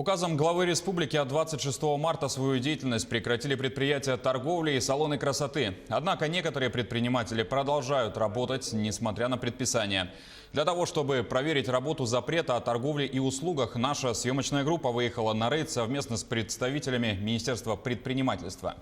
Указом главы республики от 26 марта свою деятельность прекратили предприятия торговли и салоны красоты. Однако некоторые предприниматели продолжают работать, несмотря на предписания. Для того, чтобы проверить работу запрета о торговле и услугах, наша съемочная группа выехала на рейд совместно с представителями Министерства предпринимательства.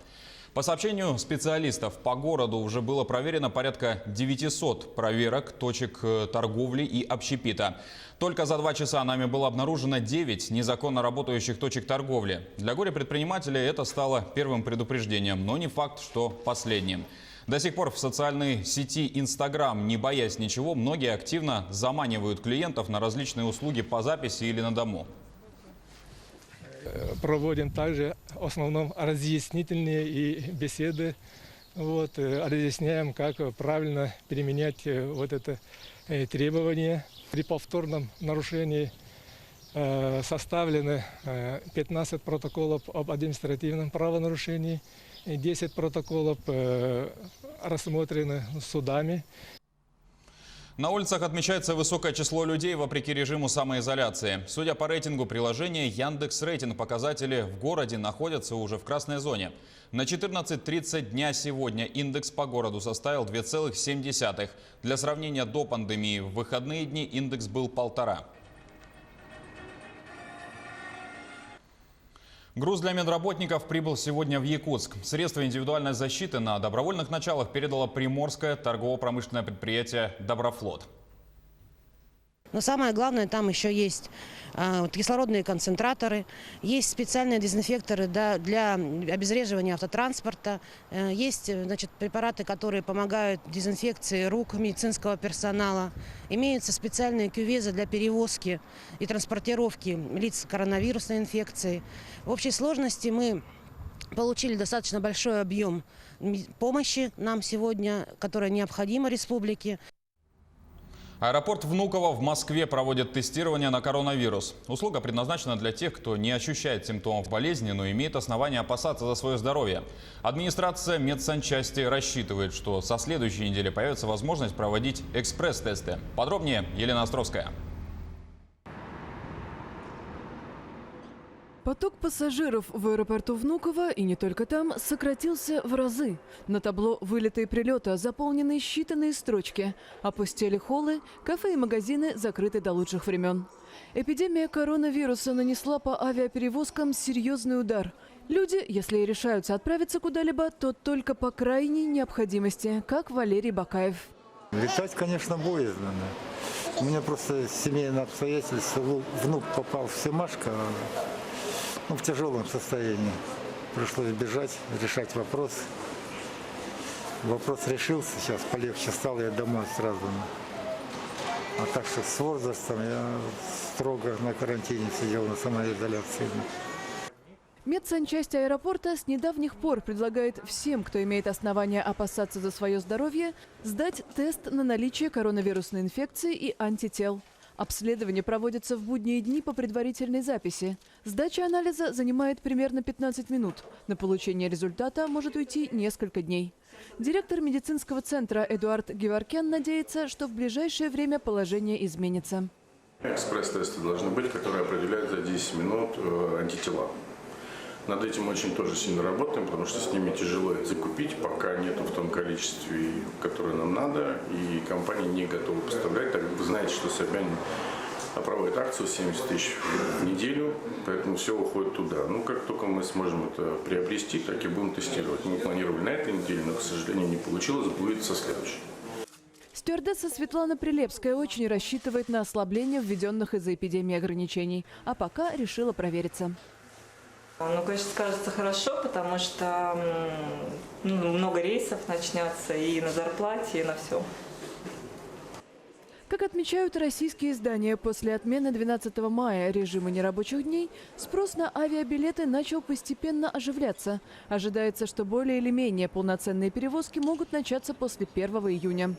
По сообщению специалистов, по городу уже было проверено порядка 900 проверок точек торговли и общепита. Только за 2 часа нами было обнаружено 9 незаконно работающих точек торговли. Для горе-предпринимателей это стало первым предупреждением, но не факт, что последним. До сих пор в социальной сети Instagram, не боясь ничего, многие активно заманивают клиентов на различные услуги по записи или на дому. Проводим также в основном разъяснительные и беседы. Разъясняем, как правильно применять это требование. При повторном нарушении составлены 15 протоколов об административном правонарушении, 10 протоколов рассмотрены судами. На улицах отмечается высокое число людей вопреки режиму самоизоляции. Судя по рейтингу приложения Яндекс.Рейтинг, показатели в городе находятся уже в красной зоне. На 14:30 дня сегодня индекс по городу составил 2,7. Для сравнения, до пандемии в выходные дни индекс был 1,5. Груз для медработников прибыл сегодня в Якутск. Средства индивидуальной защиты на добровольных началах передало Приморское торгово-промышленное предприятие «Доброфлот». Но самое главное, там еще есть кислородные концентраторы, есть специальные дезинфекторы для обезвреживания автотранспорта, есть препараты, которые помогают дезинфекции рук медицинского персонала, имеются специальные кювезы для перевозки и транспортировки лиц с коронавирусной инфекцией. В общей сложности мы получили достаточно большой объем помощи нам сегодня, которая необходима республике. Аэропорт Внуково в Москве проводит тестирование на коронавирус. Услуга предназначена для тех, кто не ощущает симптомов болезни, но имеет основания опасаться за свое здоровье. Администрация медсанчасти рассчитывает, что со следующей недели появится возможность проводить экспресс-тесты. Подробнее Елена Островская. Поток пассажиров в аэропорту Внуково, и не только там, сократился в разы. На табло вылеты и прилеты заполнены считанные строчки. Опустели холлы, кафе и магазины закрыты до лучших времен. Эпидемия коронавируса нанесла по авиаперевозкам серьезный удар. Люди, если и решаются отправиться куда-либо, то только по крайней необходимости, как Валерий Бакаев. Летать, конечно, боязно. У меня просто семейное обстоятельство. Внук попал в Семашко. В тяжелом состоянии. Пришлось бежать, решать вопрос. Вопрос решился, сейчас полегче стало, я домой сразу. А так что с возрастом я строго на карантине сидел, на самоизоляции. Медсанчасть аэропорта с недавних пор предлагает всем, кто имеет основания опасаться за свое здоровье, сдать тест на наличие коронавирусной инфекции и антител. Обследование проводится в будние дни по предварительной записи. Сдача анализа занимает примерно 15 минут. На получение результата может уйти несколько дней. Директор медицинского центра Эдуард Геворкян надеется, что в ближайшее время положение изменится. Экспресс-тесты должны быть, которые определяют за 10 минут антитела. Над этим очень тоже сильно работаем, потому что с ними тяжело их закупить, пока нету в том количестве, которое нам надо, и компания не готова поставлять. Так вы знаете, что Собянин проводит акцию 70 тысяч в неделю, поэтому все уходит туда. Как только мы сможем это приобрести, так и будем тестировать. Мы планировали на этой неделе, но, к сожалению, не получилось, будет со следующей. Стюардесса Светлана Прилепская очень рассчитывает на ослабление введенных из-за эпидемии ограничений, а пока решила провериться. Конечно, кажется хорошо, потому что много рейсов начнется и на зарплате, и на все. Как отмечают российские издания, после отмены 12 мая режима нерабочих дней спрос на авиабилеты начал постепенно оживляться. Ожидается, что более или менее полноценные перевозки могут начаться после 1 июня.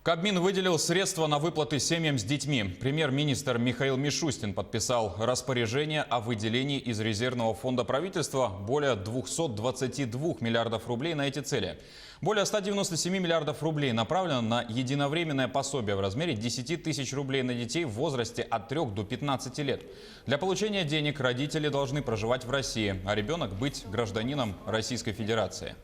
Кабмин выделил средства на выплаты семьям с детьми. Премьер-министр Михаил Мишустин подписал распоряжение о выделении из резервного фонда правительства более 222 миллиардов рублей на эти цели. Более 197 миллиардов рублей направлено на единовременное пособие в размере 10 тысяч рублей на детей в возрасте от 3 до 15 лет. Для получения денег родители должны проживать в России, а ребенок быть гражданином Российской Федерации.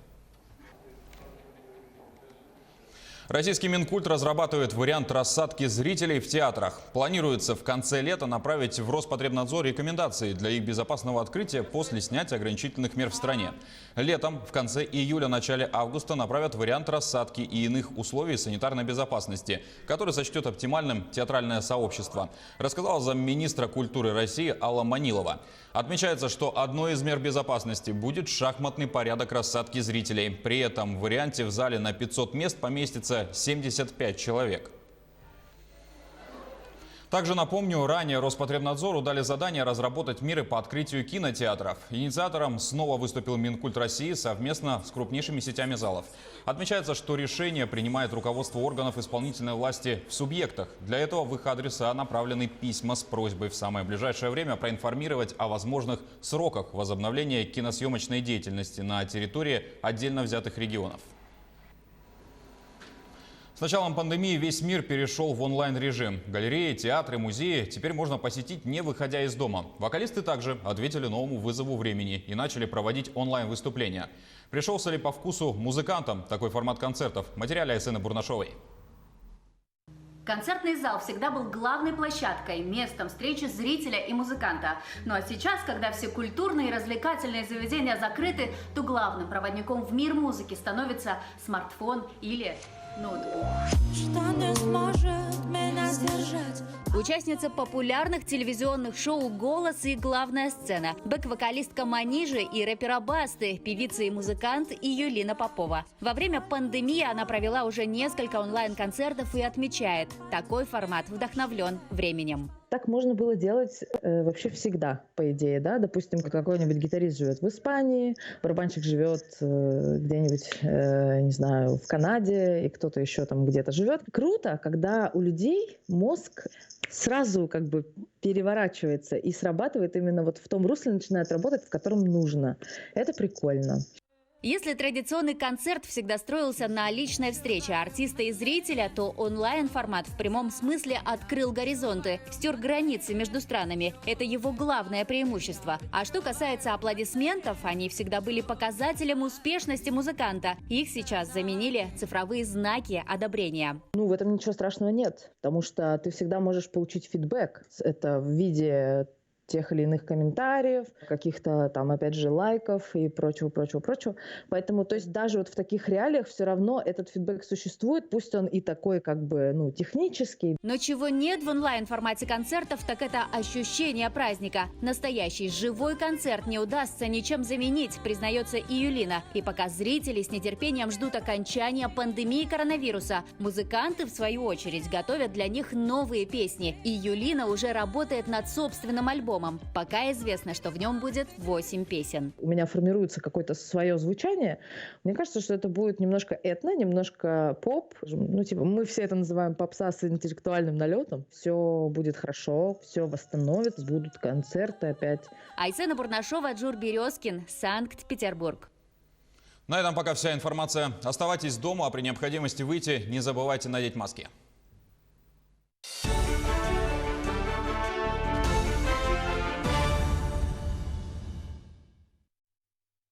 Российский Минкульт разрабатывает вариант рассадки зрителей в театрах. Планируется в конце лета направить в Роспотребнадзор рекомендации для их безопасного открытия после снятия ограничительных мер в стране. Летом, в конце июля-начале августа направят вариант рассадки и иных условий санитарной безопасности, который сочтет оптимальным театральное сообщество, рассказала замминистра культуры России Алла Манилова. Отмечается, что одной из мер безопасности будет шахматный порядок рассадки зрителей. При этом в варианте в зале на 500 мест поместится 75 человек. Также напомню, ранее Роспотребнадзору дали задание разработать меры по открытию кинотеатров. Инициатором снова выступил Минкульт России совместно с крупнейшими сетями залов. Отмечается, что решение принимает руководство органов исполнительной власти в субъектах. Для этого в их адреса направлены письма с просьбой в самое ближайшее время проинформировать о возможных сроках возобновления киносъемочной деятельности на территории отдельно взятых регионов. С началом пандемии весь мир перешел в онлайн-режим. Галереи, театры, музеи теперь можно посетить, не выходя из дома. Вокалисты также ответили новому вызову времени и начали проводить онлайн-выступления. Пришелся ли по вкусу музыкантам такой формат концертов? В материале Айсены Бурнашовой. Концертный зал всегда был главной площадкой, местом встречи зрителя и музыканта. Ну а сейчас, когда все культурные и развлекательные заведения закрыты, то главным проводником в мир музыки становится смартфон или ноутбук. Что не сможет меня сдержать. Участница популярных телевизионных шоу «Голос» и «Главная сцена», бэк-вокалистка Манижи и рэпера Басты, певица и музыкант Юлина Попова. Во время пандемии она провела уже несколько онлайн-концертов и отмечает, такой формат вдохновлен временем. Так можно было делать вообще всегда, по идее, да? Допустим, какой-нибудь гитарист живет в Испании, барабанщик живет где-нибудь, не знаю, в Канаде, и кто-то еще там где-то живет. Круто, когда у людей мозг сразу как бы переворачивается и срабатывает именно вот в том русле, начинает работать, в котором нужно. Это прикольно. Если традиционный концерт всегда строился на личной встрече артиста и зрителя, то онлайн-формат в прямом смысле открыл горизонты, стер границы между странами. Это его главное преимущество. А что касается аплодисментов, они всегда были показателем успешности музыканта. Их сейчас заменили цифровые знаки одобрения. Ну, в этом ничего страшного нет, потому что ты всегда можешь получить фидбэк. Это в виде тех или иных комментариев, каких-то там, опять же, лайков и прочего. Поэтому, то есть даже вот в таких реалиях все равно этот фидбэк существует, пусть он и такой как бы, ну, технический. Но чего нет в онлайн-формате концертов, так это ощущение праздника. Настоящий живой концерт не удастся ничем заменить, признается и Юлина. И пока зрители с нетерпением ждут окончания пандемии коронавируса, музыканты, в свою очередь, готовят для них новые песни. И Юлина уже работает над собственным альбомом. Пока известно, что в нем будет 8 песен. У меня формируется какое-то свое звучание. Мне кажется, что это будет немножко этно, немножко поп. Ну, типа, мы все это называем попса с интеллектуальным налетом. Все будет хорошо, все восстановится, будут концерты опять. Айсена Бурнашова, Джур Березкин, Санкт-Петербург. На этом пока вся информация. Оставайтесь дома, а при необходимости выйти не забывайте надеть маски.